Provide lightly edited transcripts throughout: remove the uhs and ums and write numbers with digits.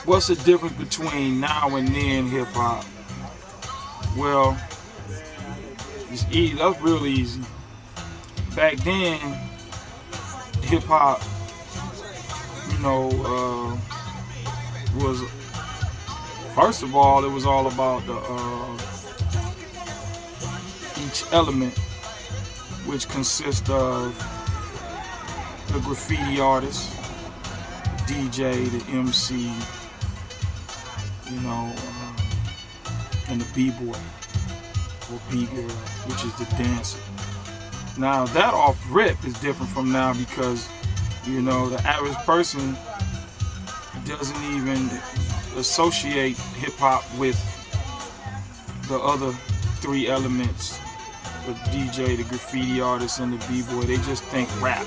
What's the difference between now and then hip hop? Well, it's easy. That's real easy. Back then, hip hop, you know, was, first of all, it was all about the each element, which consists of the graffiti artist, the DJ, the MC, you know, and the b-boy or b-girl, which is the dancer. Now that off rip is different from now because, you know, the average person doesn't even associate hip hop with the other three elements, the DJ, the graffiti artist, and the b-boy. They just think rap.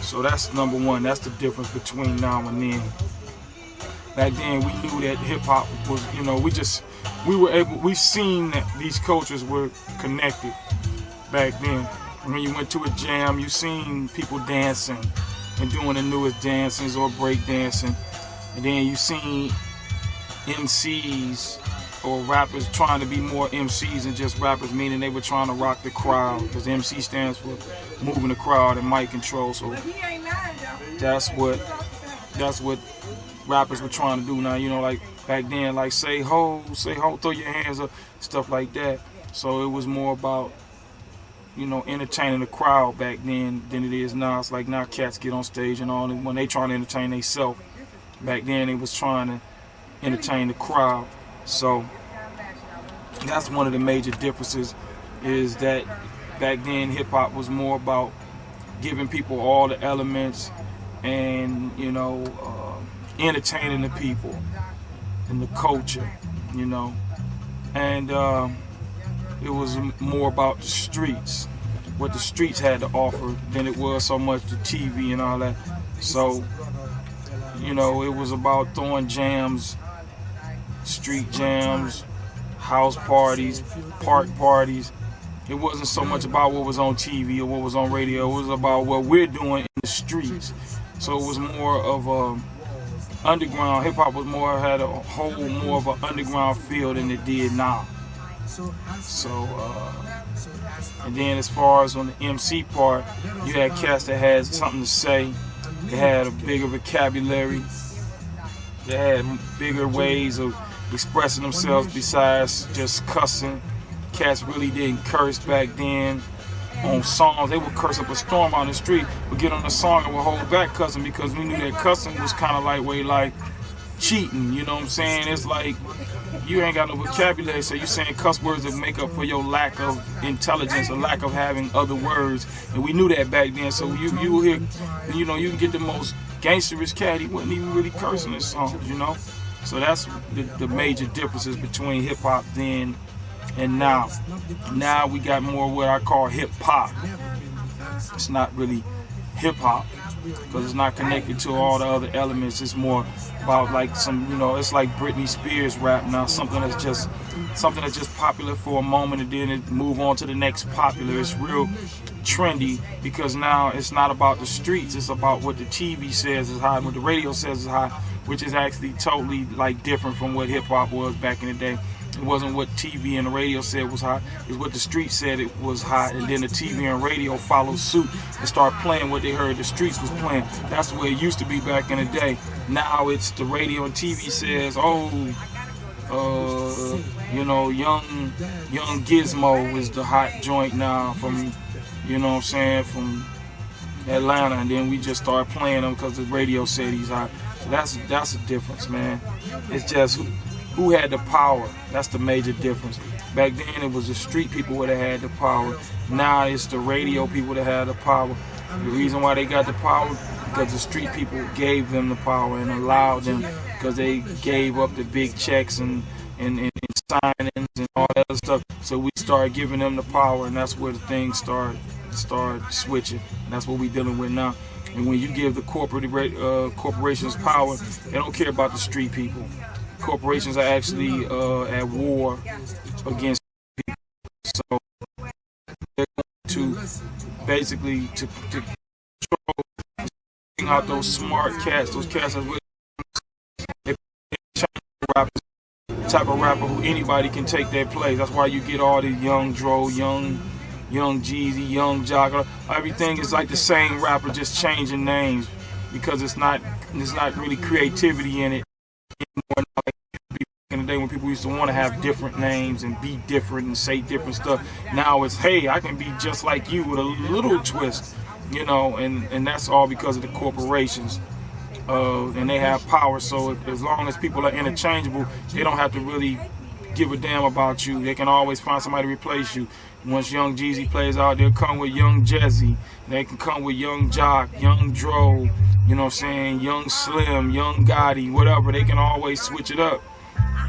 So that's number one. That's the difference between now and then. Back then, we knew that hip hop was, you know, we seen that these cultures were connected back then. When you went to a jam, you seen people dancing and doing the newest dances or break dancing. And then you seen MCs or rappers trying to be more MCs than just rappers, meaning they were trying to rock the crowd, because MC stands for moving the crowd and mic control. So that's what rappers were trying to do. Now, you know, like back then, like say ho, throw your hands up, stuff like that. So it was more about, you know, entertaining the crowd back then than it is now. It's like now cats get on stage and all, and when they trying to entertain themselves. Back then they was trying to entertain the crowd. So that's one of the major differences, is that back then hip hop was more about giving people all the elements and, you know, entertaining the people and the culture, you know. And it was more about the streets, what the streets had to offer, than it was so much the TV and all that. So, you know, it was about throwing jams, street jams, house parties, park parties. It wasn't so much about what was on TV or what was on radio. It was about what we're doing in the streets. So it was more of a underground. Hip hop was had a whole more of an underground feel than it did now. So, and then as far as on the MC part, you had cats that had something to say. They had a bigger vocabulary. They had bigger ways of expressing themselves besides just cussing. Cats really didn't curse back then. On songs, they would curse up a storm on the street, but get on a song and would hold back cussing, because we knew that cussing was kind of like cheating, you know what I'm saying? It's like you ain't got no vocabulary, so you saying cuss words that make up for your lack of intelligence or lack of having other words. And we knew that back then. So you hear, you know, you can get the most gangsterish cat, he wasn't even really cursing his songs, you know. So that's the major differences between hip hop then and now. Now we got more what I call hip hop. It's not really hip hop because it's not connected to all the other elements. It's more about like some, you know, it's like Britney Spears rap now, something that's just popular for a moment and then it move on to the next popular. It's real trendy because now it's not about the streets, it's about what the TV says is hot, what the radio says is hot, which is actually totally like different from what hip hop was back in the day. It wasn't what TV and the radio said was hot, it's what the street said it was hot, and then the TV and radio followed suit and start playing what they heard the streets was playing. That's the way it used to be back in the day. Now it's the radio and TV says, oh, you know, young Gizmo is the hot joint now from, you know what I'm saying, from Atlanta, and then we just start playing them because the radio said he's hot. So that's a difference, man. It's just who had the power. That's the major difference. Back then it was the street people that had the power. Now it's the radio people that had the power. The reason why they got the power, because the street people gave them the power and allowed them, because they gave up the big checks and signings and all that other stuff. So we started giving them the power, and that's where the things start switching. And that's what we're dealing with now. And when you give the corporations power, they don't care about the street people. Corporations are actually at war against people. So they're going to basically to control out those smart cats, those cats that really, they type of rapper who anybody can take their place. That's why you get all the young Dro, young Jeezy, young Jock. Everything is like the same rapper, just changing names because it's not really creativity in it anymore. Like in the day when people used to want to have different names and be different and say different stuff. Now it's, hey, I can be just like you with a little twist, you know, and that's all because of the corporations. And they have power, so as long as people are interchangeable, they don't have to really give a damn about you. They can always find somebody to replace you. Once young Jeezy plays out, they'll come with young Jezzy. They can come with young Jock, young Dro, you know what I'm saying, young Slim, young Gotti, whatever. They can always switch it up.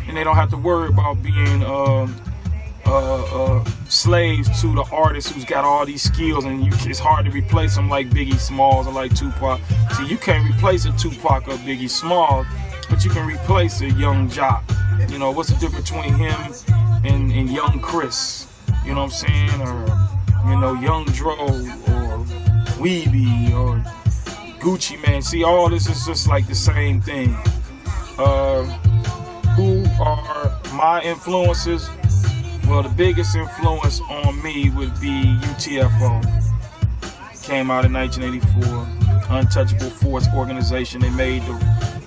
And they don't have to worry about being slaves to the artist who's got all these skills, and it's hard to replace them like Biggie Smalls or like Tupac. See, you can't replace a Tupac or Biggie Smalls, but you can replace a young Jock. You know, what's the difference between him and young Chris? You know what I'm saying? Or, you know, young Dro or Weeby or Gucci Man. See, all this is just like the same thing. Who are my influences? Well, the biggest influence on me would be UTFO. Came out in 1984. Untouchable Force organization. They made the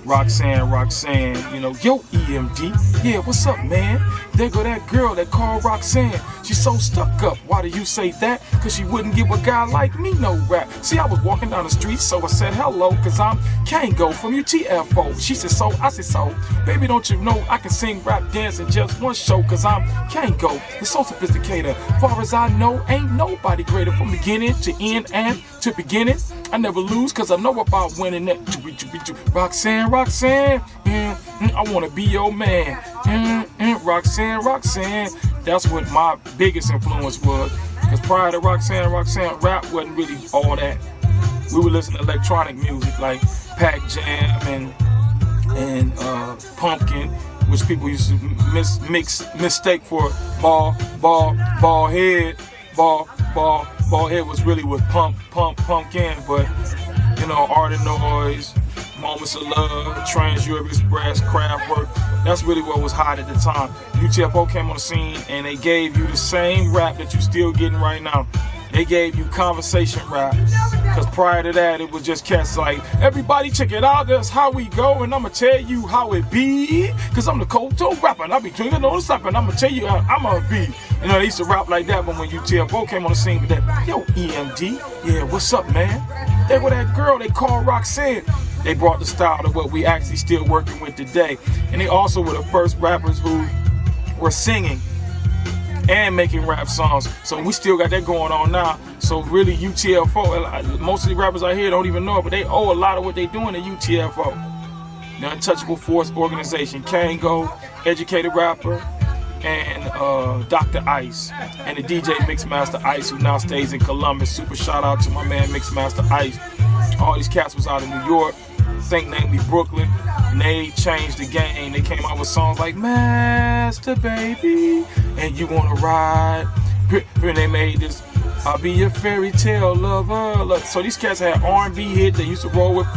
Roxanne, you know, yo EMD, yeah, what's up, man? There go that girl that called Roxanne. She's so stuck up. Why do you say that? Cause she wouldn't give a guy like me no rap. See, I was walking down the street, so I said hello, cause I'm Kango from UTFO. She said so, I said so. Baby, don't you know I can sing, rap, dance in just one show, cause I'm Kango. It's so sophisticated. Far as I know, ain't nobody greater from beginning to end and to beginning. I never lose, cause I know about winning that. Roxanne, I wanna be your man. Roxanne, that's what my biggest influence was. Cause prior to Roxanne, rap wasn't really all that. We would listen to electronic music like Pac Jam and Pumpkin, which people used to mistake for ball head. Ball head was really with Pumpkin, but you know, Art and Noise, Moments of Love, Trans Europe Express, Kraftwerk. That's really what was hot at the time. UTFO came on the scene and they gave you the same rap that you're still getting right now. They gave you conversation rap. Because prior to that, it was just cats like, everybody check it out, that's how we go, and I'ma tell you how it be. Because I'm the cold toe rapper, and I be drinking on the stuff, and I'ma tell you how I'ma be. You know, they used to rap like that, but when UTFO came on the scene with that, yo, EMD, yeah, what's up, man? They were that girl they called Roxanne. They brought the style to what we actually still working with today. And they also were the first rappers who were singing and making rap songs. So we still got that going on now. So really UTFO, most of the rappers out here don't even know it, but they owe a lot of what they doing to UTFO. The Untouchable Force organization, Kango, educated rapper, and Dr. Ice, and the DJ Mixmaster Ice, who now stays in Columbus. Super shout out to my man Mixmaster Ice. All these cats was out of New York, I think namely Brooklyn, and they changed the game. They came out with songs like Master Baby and You Wanna Ride. And they made this I'll Be Your Fairy Tale Lover. So these cats had R&B hits. They used to roll with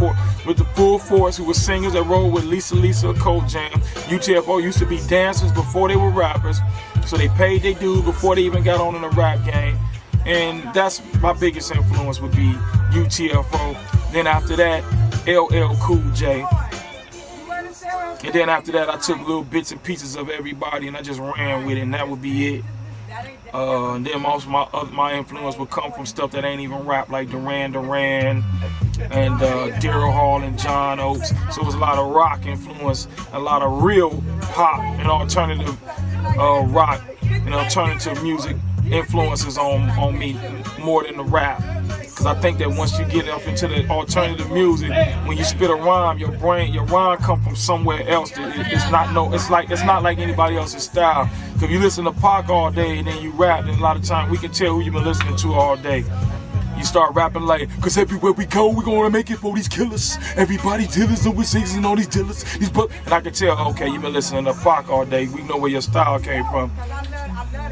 the Full Force, who were singers that rolled with Lisa Cold Jam. UTFO used to be dancers before they were rappers, so they paid their dues before they even got on in the rap game. And that's my biggest influence would be UTFO. Then after that, LL Cool J. And then after that, I took little bits and pieces of everybody and I just ran with it, and that would be it. And then most of my influence would come from stuff that ain't even rap, like Duran Duran and Daryl Hall and John Oates. So it was a lot of rock influence, a lot of real pop and alternative rock and alternative music influences on me more than the rap. Because I think that once you get up into the alternative music, when you spit a rhyme, your rhyme come from somewhere else. It's not like anybody else's style. Because if you listen to Pac all day and then you rap, then a lot of times we can tell who you've been listening to all day. You start rapping like, cause everywhere we go, we're gonna make it for these killers. Everybody dealers, and we're seizing all these dealers. And I can tell, okay, you've been listening to Pac all day. We know where your style came from.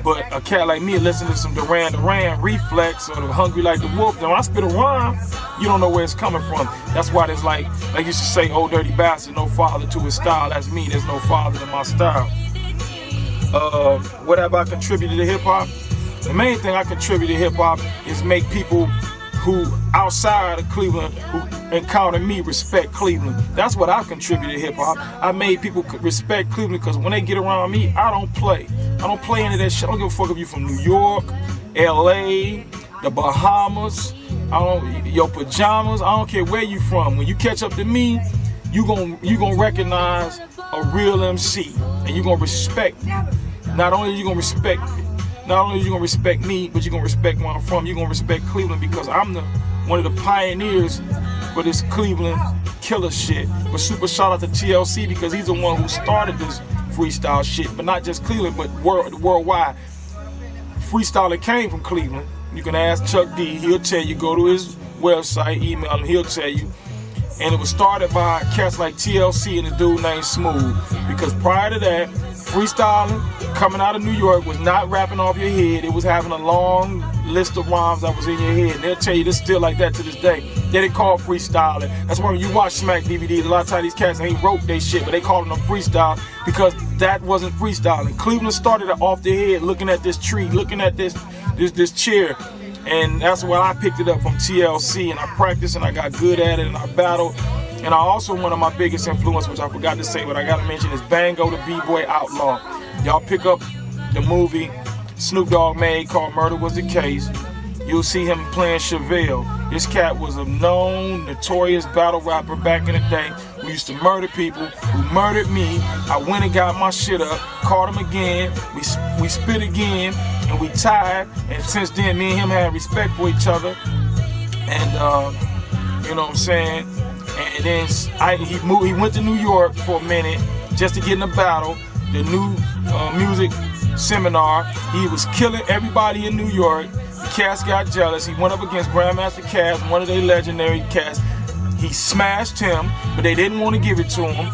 But a cat like me listen to some Duran Duran, Reflex, or the Hungry Like the Wolf. Then when I spit a rhyme, you don't know where it's coming from. That's why there's like you used to say, "Oh, dirty bastard, no father to his style." That's me. There's no father to my style. What have I contributed to hip hop? The main thing I contribute to hip hop is make people who outside of Cleveland who encounter me respect Cleveland. That's what I contributed to hip hop. I made people respect Cleveland because when they get around me, I don't play. I don't play any of that shit. I don't give a fuck if you from New York, LA, the Bahamas, your pajamas. I don't care where you from. When you catch up to me, you gonna recognize a real MC, and you gonna respect. Not only you gonna respect me, but you're gonna respect where I'm from. You're gonna respect Cleveland because I'm one of the pioneers for this Cleveland killer shit. But super shout out to TLC because he's the one who started this freestyle shit, but not just Cleveland, but worldwide. Freestyling came from Cleveland. You can ask Chuck D, he'll tell you, go to his website, email him, he'll tell you. And it was started by cats like TLC and a dude named Smooth. Because prior to that, freestyling, coming out of New York, was not rapping off your head. It was having a long list of rhymes that was in your head. And they'll tell you this still like that to this day. They call freestyling. That's why when you watch Smack DVDs, a lot of times these cats ain't wrote they shit, but they calling them freestyle because that wasn't freestyling. Cleveland started it off their head, looking at this tree, looking at this chair. And that's why I picked it up from TLC, and I practiced and I got good at it and I battled. And I also, one of my biggest influence, which I forgot to say, but I gotta mention, is Bango the B-Boy Outlaw. Y'all pick up the movie Snoop Dogg made called Murder Was the Case. You'll see him playing Chevelle. This cat was a known, notorious battle rapper back in the day who used to murder people, who murdered me. I went and got my shit up, caught him again, we spit again, and we tied. And since then, me and him had respect for each other. And you know what I'm saying? And then he went to New York for a minute just to get in a battle, the new music seminar. He was killing everybody in New York. The cats got jealous. He went up against Grandmaster Caz, one of their legendary cats. He smashed him, but they didn't want to give it to him.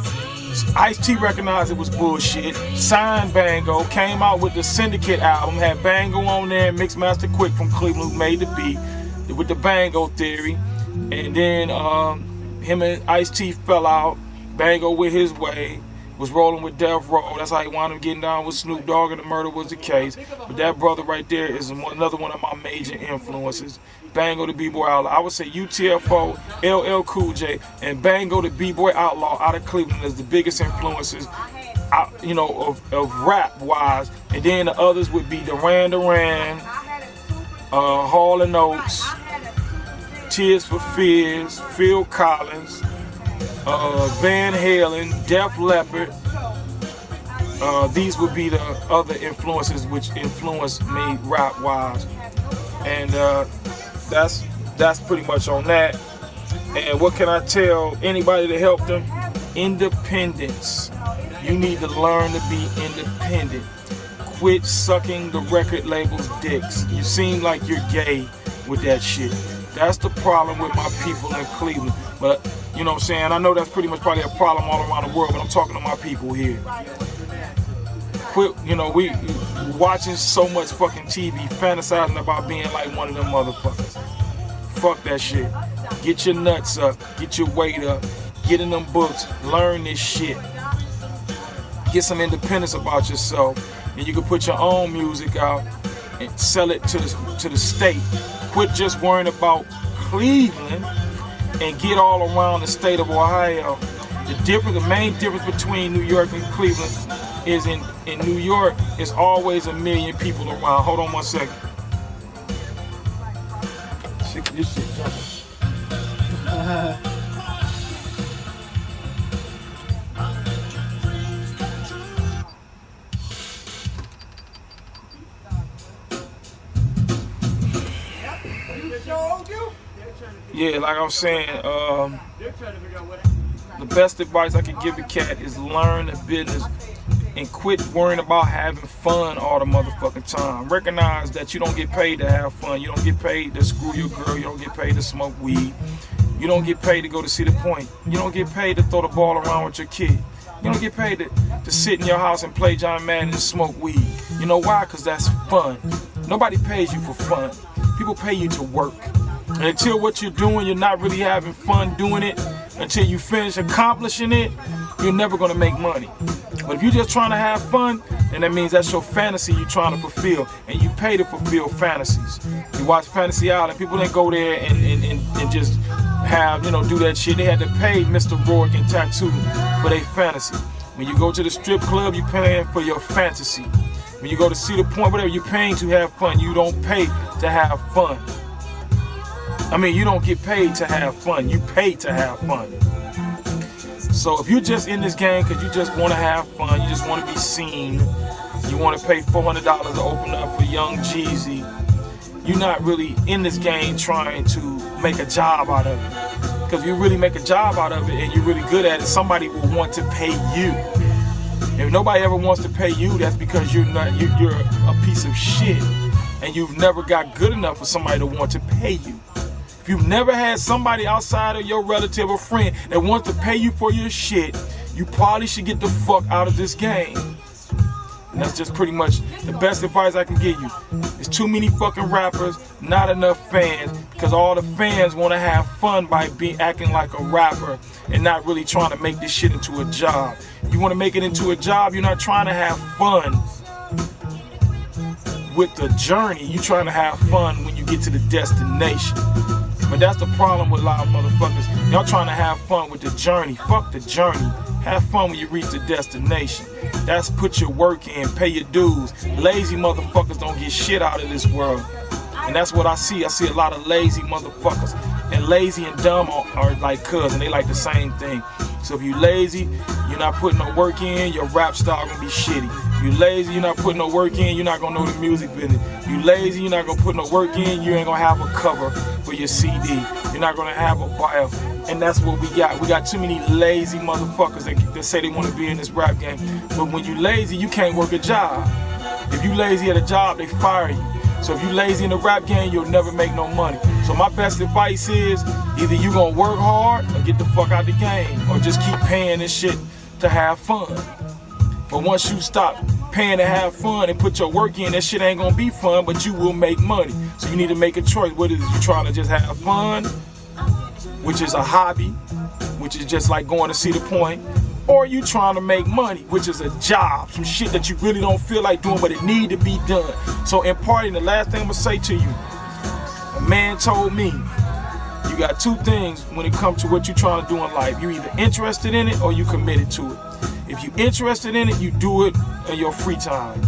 Ice-T recognized it was bullshit, signed Bango, came out with the Syndicate album, had Bango on there, and Mixmaster Quick from Cleveland who made the beat with the Bango theory. And then him and Ice-T fell out. Bango went his way, was rolling with Death Row. That's how he wound up getting down with Snoop Dogg, and the Murder Was the Case. But that brother right there is another one of my major influences. Bango the B-Boy Outlaw. I would say UTFO, LL Cool J, and Bango the B-Boy Outlaw out of Cleveland is the biggest influences, of rap-wise. And then the others would be Duran Duran, Hall & Oates, Tears for Fears, Phil Collins, Van Halen, Def Leppard. These would be the other influences which influenced me rap-wise. And that's pretty much on that. And what can I tell anybody to help them? Independence. You need to learn to be independent. Quit sucking the record label's dicks. You seem like you're gay with that shit. That's the problem with my people in Cleveland. But, you know what I'm saying? I know that's pretty much probably a problem all around the world, but I'm talking to my people here. Quit, we watching so much fucking TV, fantasizing about being like one of them motherfuckers. Fuck that shit. Get your nuts up, get your weight up, get in them books, learn this shit. Get some independence about yourself, and you can put your own music out and sell it to the state. Quit just worrying about Cleveland and get all around the state of Ohio. The main difference between New York and Cleveland is in New York, it's always a million people around. Hold on one second. This shit jumping. Yeah, like I was saying, the best advice I could give a cat is learn the business and quit worrying about having fun all the motherfucking time. Recognize that you don't get paid to have fun. You don't get paid to screw your girl. You don't get paid to smoke weed. You don't get paid to go to see the point. You don't get paid to throw the ball around with your kid. You don't get paid to sit in your house and play John Madden and smoke weed. You know why? Because that's fun. Nobody pays you for fun. People pay you to work. And until what you're doing, you're not really having fun doing it, until you finish accomplishing it, you're never going to make money. But if you're just trying to have fun, then that means that's your fantasy you're trying to fulfill, and you pay to fulfill fantasies. You watch Fantasy Island, people didn't go there and just have, do that shit. They had to pay Mr. Rourke and Tattoo for their fantasy. When you go to the strip club, you're paying for your fantasy. When you go to Cedar Point, whatever, you're paying to have fun. You don't pay to have fun. I mean, you don't get paid to have fun. You pay to have fun. So if you're just in this game because you just want to have fun, you just want to be seen, you want to pay $400 to open up for Young Jeezy, you're not really in this game trying to make a job out of it. Because if you really make a job out of it and you're really good at it, somebody will want to pay you. If nobody ever wants to pay you, that's because you're a piece of shit and you've never got good enough for somebody to want to pay you. If you've never had somebody outside of your relative or friend that wants to pay you for your shit, you probably should get the fuck out of this game. And that's just pretty much the best advice I can give you. There's too many fucking rappers, not enough fans, because all the fans want to have fun by acting like a rapper and not really trying to make this shit into a job. You want to make it into a job, you're not trying to have fun with the journey. You're trying to have fun when you get to the destination. But that's the problem with a lot of motherfuckers. Y'all trying to have fun with the journey. Fuck the journey. Have fun when you reach the destination. That's put your work in, pay your dues. Lazy motherfuckers don't get shit out of this world. And that's what I see. I see a lot of lazy motherfuckers. And lazy and dumb are like cousins. They like the same thing. So if you lazy, you're not putting no work in, your rap style gonna be shitty. You lazy, you're not putting no work in, you're not gonna know the music business. You lazy, you're not gonna put no work in, you ain't gonna have a cover for your CD. You're not gonna have a bio. And that's what we got. We got too many lazy motherfuckers that say they wanna be in this rap game. But when you lazy, you can't work a job. If you lazy at a job, they fire you. So if you lazy in the rap game, you'll never make no money. So my best advice is either you gonna work hard or get the fuck out the game, or just keep paying this shit to have fun. But once you stop paying to have fun and put your work in, that shit ain't gonna be fun, but you will make money. So you need to make a choice. What is it? You trying to just have fun, which is a hobby, which is just like going to Cedar Point, or you trying to make money, which is a job, some shit that you really don't feel like doing, but it need to be done. So in parting, the last thing I'm gonna say to you, a man told me, you got two things when it comes to what you're trying to do in life. You either interested in it or you committed to it. If you're interested in it, you do it in your free time.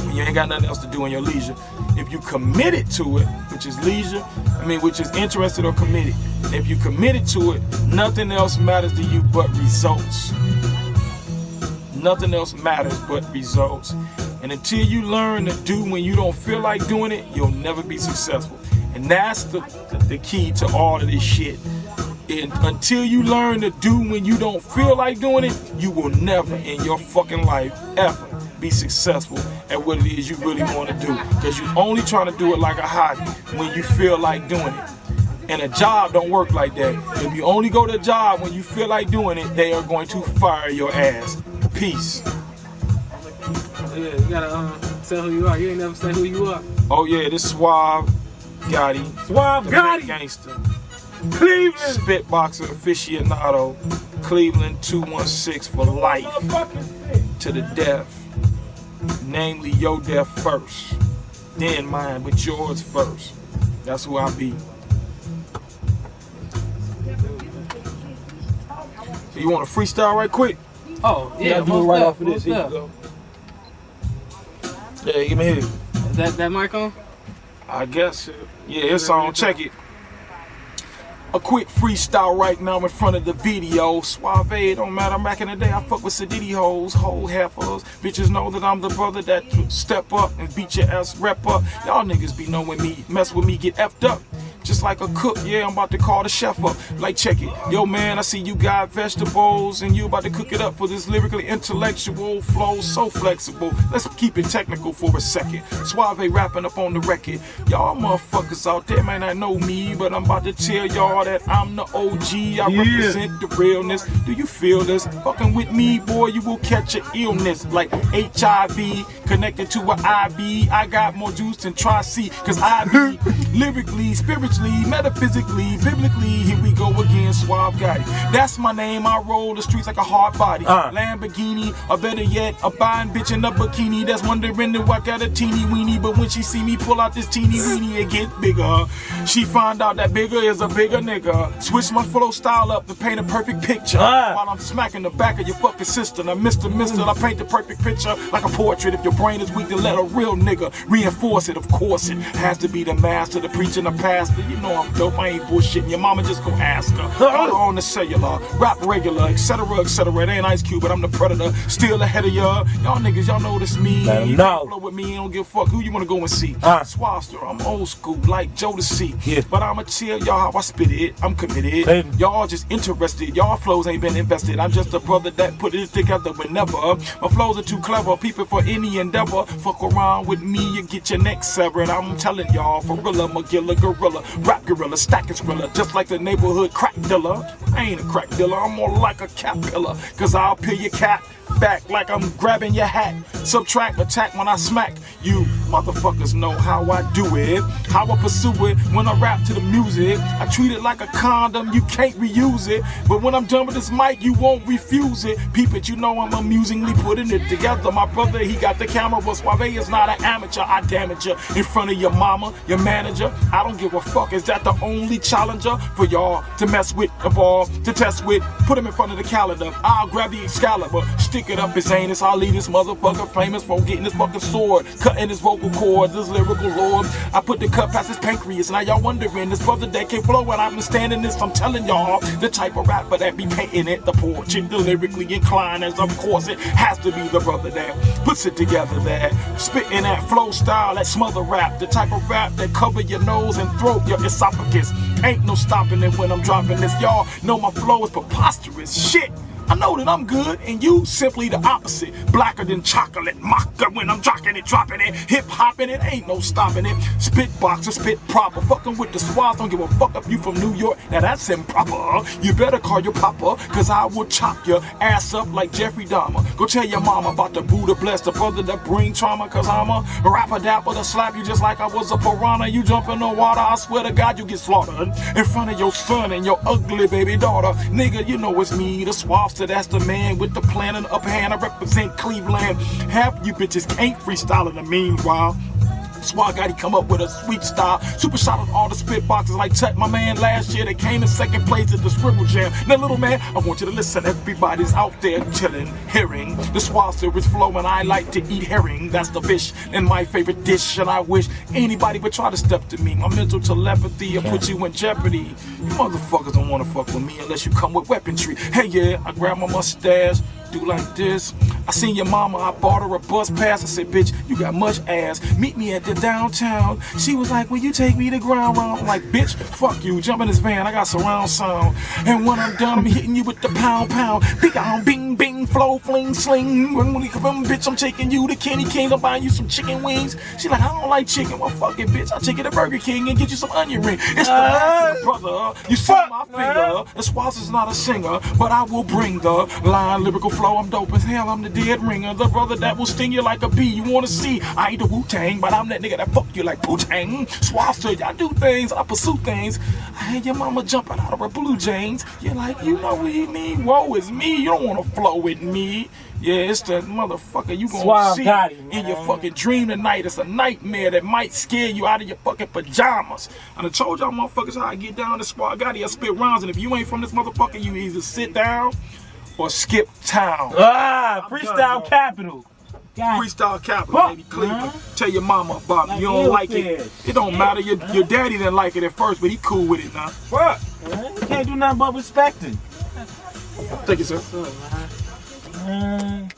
When you ain't got nothing else to do in your leisure. If you committed to it, which is leisure, which is interested or committed. If you committed to it, nothing else matters to you but results. Nothing else matters but results. And until you learn to do when you don't feel like doing it, you'll never be successful. And that's the key to all of this shit. And until you learn to do when you don't feel like doing it, you will never in your fucking life ever be successful at what it is you really want to do. Because you're only trying to do it like a hobby when you feel like doing it. And a job don't work like that. If you only go to a job when you feel like doing it, they are going to fire your ass. Peace. Yeah, you gotta say who you are. You ain't never say who you are. Oh yeah, this Suave Goddi. Suave Goddi. Gangster. Cleveland. Spitboxer aficionado. Cleveland 216 for life. To the death. Namely your death first. Then mine, but yours first. That's who I be. So you want to freestyle right quick? Oh, yeah. Do it right off of this. Here you go. Yeah, give me here. Is that mic on? I guess. Yeah, it's on. Check it. A quick freestyle right now in front of the video. Suave, it don't matter. Back in the day, I fuck with Sadiddy hoes, whole heifers. Bitches know that I'm the brother that step up and beat your ass rep up. Y'all niggas be knowing me, mess with me, get effed up. just like a cook. Yeah, I'm about to call the chef up. Like, check it. Yo, man, I see you got vegetables and you about to cook it up for this lyrically intellectual flow, so flexible. Let's keep it technical for a second. Suave rapping up on the record. Y'all motherfuckers out there may not know me, but I'm about to tell y'all that I'm the OG. I represent the realness. Do you feel this? Fucking with me, boy, you will catch an illness like HIV connected to an IV. I got more juice than Tri-C, cause I be lyrically, spiritually, metaphysically, biblically. Here we go again, Suave Goddi. That's my name. I roll the streets like a hard body. Lamborghini, or better yet, a fine bitch in a bikini that's wondering if I got a teeny weeny. But when she see me pull out this teeny weeny, it get bigger. She find out that bigger is a bigger nigga. Switch my flow style up to paint a perfect picture while I'm smacking the back of your fucking sister. Now, Mr. I paint the perfect picture like a portrait. If your brain is weak, then let a real nigga reinforce it. Of course, it has to be the master, the preacher, and the pastor. You know I'm dope. I ain't bullshitting. Your mama just go ask her. Call her on the cellular, rap regular, etc., etc. It ain't Ice Cube, but I'm the predator. Still ahead of y'all. Y'all niggas, y'all know this me. You can't flow with me. I don't give a fuck who you wanna go and see. Swabster, I'm old school like Joe to see. But I'ma tell y'all how I spit it. I'm committed. Y'all just interested. Y'all flows ain't been invested. I'm just a brother that put it together whenever. My flows are too clever. People for any endeavor. Fuck around with me, you get your neck severed. I'm telling y'all, for real, I'm a killer gorilla, rap gorilla, stacking thriller, just like the neighborhood crack dealer. I ain't a crack dealer, I'm more like a cat pillar, cause I'll peel your cat back like I'm grabbing your hat. Subtract, attack when I smack. You motherfuckers know how I do it, how I pursue it. When I rap to the music, I treat it like a condom, you can't reuse it. But when I'm done with this mic, you won't refuse it. Peep it, you know I'm amusingly putting it together. My brother, he got the camera, but Suave is not an amateur. I damage you in front of your mama, your manager. I don't give a fuck, is that the only challenger for y'all to mess with, evolve, to test with? Put him in front of the calendar, I'll grab the Excalibur, stick it up his anus. I'll leave this motherfucker famous for getting his fucking sword, cutting his vocal cords, this lyrical lord. I put the cut past his pancreas. Now y'all wondering, this brother that can't flow when I'm standing this. I'm telling y'all, the type of rapper that be painting it, the portrait, the lyrically inclined, as of course it has to be the brother that puts it together, that spitting that flow style, that smother rap, the type of rap that cover your nose and throat, your esophagus. Ain't no stopping it when I'm dropping this. Y'all know my flow is preposterous. Shit, I know that I'm good, and you simply the opposite. Blacker than chocolate, mocker when I'm jocking it, dropping it, hip hopping it, ain't no stopping it. Spit boxer, spit proper, fucking with the swabs, don't give a fuck if you from New York. Now that's improper. You better call your papa, cause I will chop your ass up like Jeffrey Dahmer. Go tell your mama about the Buddha bless, the brother that bring trauma, cause I'm a rapper dapper to slap you just like I was a piranha. You jump in the water, I swear to God you get slaughtered in front of your son and your ugly baby daughter. Nigga, you know it's me, the swabster. That's the man with the plan and the upper hand. I represent Cleveland. Half you bitches can't freestyle in the meanwhile. Suave Goddi come up with a sweet style. Super shot on all the spit boxes like Tech, my man last year. They came in second place at the Scribble Jam. Now little man, I want you to listen. Everybody's out there chilling, hearing the Suave is flowing. I like to eat herring. That's the fish in my favorite dish. And I wish anybody would try to step to me. My mental telepathy will put you in jeopardy. You motherfuckers don't want to fuck with me unless you come with weaponry. Hey yeah, I grab my mustache, do like this. I seen your mama, I bought her a bus pass. I said, bitch, you got much ass. Meet me at the downtown. She was like, will you take me to ground round? I'm like, bitch, fuck you. Jump in this van, I got surround sound. And when I'm done, I'm hitting you with the pound pound. Big on bing bing, flow, fling, sling. When you come, bitch, I'm taking you to Kenny King. I'm buying you some chicken wings. She like, I don't like chicken. Well, fuck it, bitch. I'll take you to Burger King and get you some onion ring. It's the last brother. You see my finger. The Swaz is not a singer, but I will bring the line, lyrical flow. I'm dope as hell. I'm the dead ringer, the brother that will sting you like a bee. You wanna see? I ain't the Wu-Tang, but I'm that nigga that fuck you like Poo-Tang. Swabster, I do things, I pursue things. I had your mama jumping out of her blue jeans. You're like, you know what you mean? Woe is me. You don't wanna flow with me. Yeah, it's the motherfucker you gonna Suave see Goddi, in your fucking dream tonight. It's a nightmare that might scare you out of your fucking pajamas. And I told y'all motherfuckers how I get down to Suave Goddi. I spit rounds, and if you ain't from this motherfucker, you either sit down or skip town. Freestyle capital. Freestyle capital, baby. Cleveland. Tell your mama about me. You don't like it. It don't matter. Your daddy didn't like it at first, but he cool with it now. Fuck. You can't do nothing but respecting. Thank you, sir. Man.